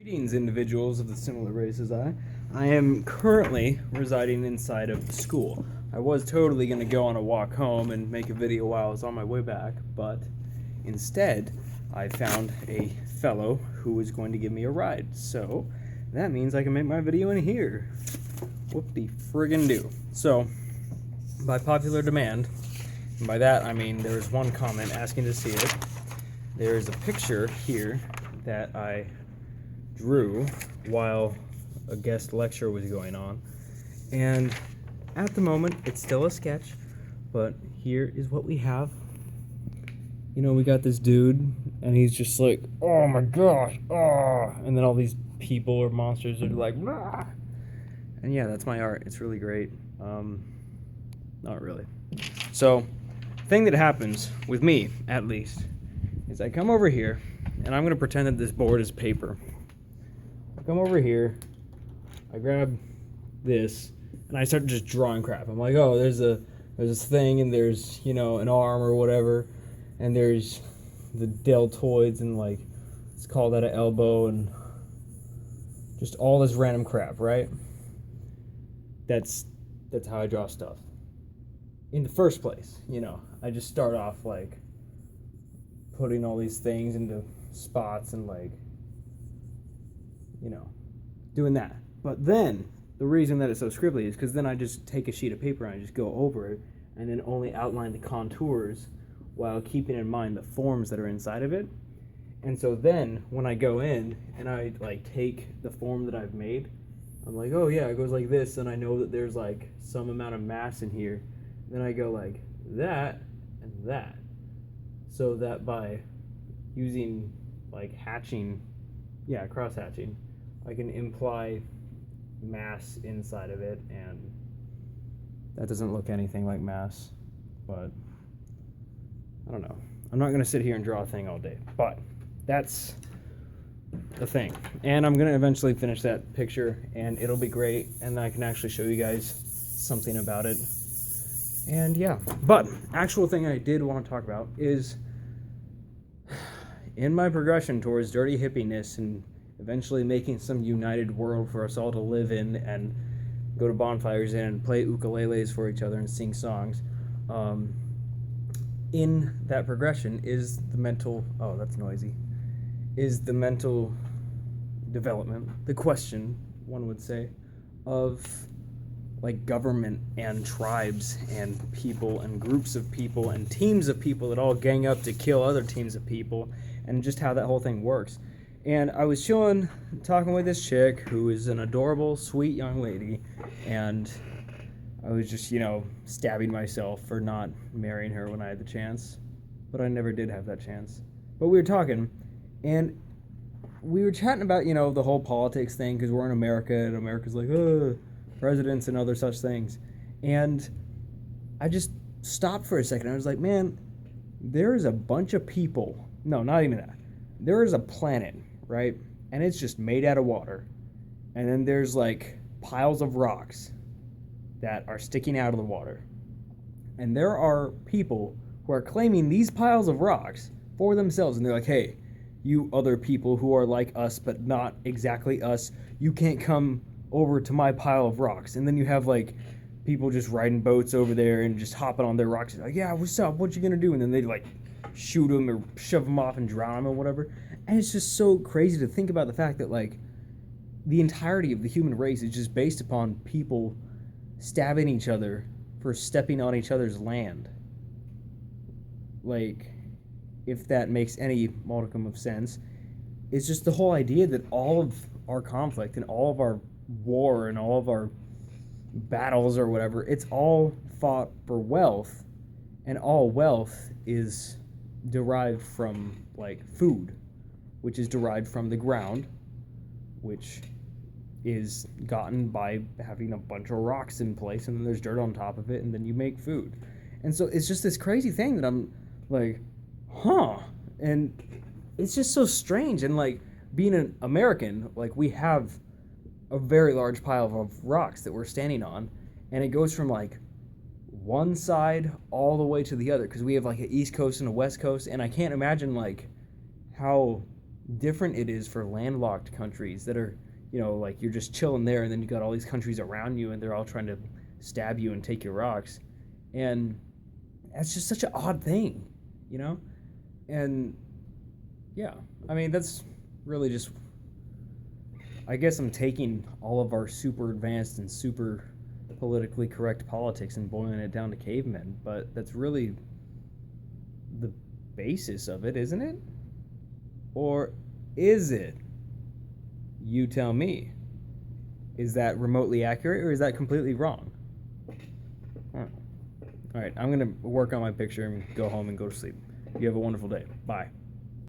Greetings, individuals of the similar race as I. I am currently residing inside of the school. I was totally going to go on a walk home and make a video while I was on my way back, but instead, I found a fellow who was going to give me a ride. So, that means I can make my video in here. Whoop-de-friggin' do. So, by popular demand, and by that I mean there was one comment asking to see it. There is a picture here that I drew while a guest lecture was going on, and at the moment it's still a sketch, but here is what we have. You know, we got this dude and he's just like, oh my gosh, oh, and then all these people or monsters are like, ah. And yeah, that's my art. It's really great. Not really. So thing that happens with me, at least, is I come over here and I'm gonna pretend that this board is paper. Come over here, I grab this, and I start just drawing crap. I'm like, oh, there's this thing, and there's, you know, an arm or whatever, and there's the deltoids, and like, let's call that an elbow, and just all this random crap, right? That's how I draw stuff. In the first place, you know, I just start off like putting all these things into spots and like, you know, doing that. But then, the reason that it's so scribbly is because then I just take a sheet of paper and I just go over it and then only outline the contours while keeping in mind the forms that are inside of it. And so then, when I go in and I like take the form that I've made, I'm like, oh yeah, it goes like this, and I know that there's like some amount of mass in here. Then I go like that and that. So that by using like hatching, cross hatching, I can imply mass inside of it, and that doesn't look anything like mass, but I don't know. I'm not going to sit here and draw a thing all day, but that's the thing. And I'm going to eventually finish that picture, and it'll be great, and I can actually show you guys something about it. And yeah, but actual thing I did want to talk about is in my progression towards dirty hippiness and eventually making some united world for us all to live in and go to bonfires in and play ukuleles for each other and sing songs. In that progression is the mental, oh, that's noisy, is the mental development, the question, one would say, of like government and tribes and people and groups of people and teams of people that all gang up to kill other teams of people, and just how that whole thing works. And I was talking with this chick who is an adorable, sweet young lady, and I was just, you know, stabbing myself for not marrying her when I had the chance. But I never did have that chance. But we were talking, and we were chatting about, you know, the whole politics thing, because we're in America, and America's like, presidents and other such things. And I just stopped for a second. I was like, man, there is a bunch of people. No, not even that. There is a planet, right? And it's just made out of water. And then there's like piles of rocks that are sticking out of the water. And there are people who are claiming these piles of rocks for themselves. And they're like, hey, you other people who are like us, but not exactly us, you can't come over to my pile of rocks. And then you have like people just riding boats over there and just hopping on their rocks. Like, yeah, what's up? What you gonna do? And then they like shoot them or shove them off and drown them or whatever. And it's just so crazy to think about the fact that like the entirety of the human race is just based upon people stabbing each other for stepping on each other's land. Like, if that makes any modicum of sense, it's just the whole idea that all of our conflict and all of our war and all of our battles or whatever, it's all fought for wealth, and all wealth is derived from like food, which is derived from the ground, which is gotten by having a bunch of rocks in place, and then there's dirt on top of it, and then you make food. And so it's just this crazy thing that I'm like, and it's just so strange. And like being an American, like we have a very large pile of rocks that we're standing on, and it goes from like one side all the way to the other, because we have like an East Coast and a West Coast, and I can't imagine like how different it is for landlocked countries that are, like you're just chilling there, and then you got all these countries around you, and they're all trying to stab you and take your rocks, and that's just such an odd thing, you know. And yeah, I mean that's really just. I guess I'm taking all of our super advanced and super politically correct politics and boiling it down to cavemen, but that's really the basis of it, isn't it? Or is it? You tell me. Is that remotely accurate or is that completely wrong? All right, I'm going to work on my picture and go home and go to sleep. You have a wonderful day. Bye.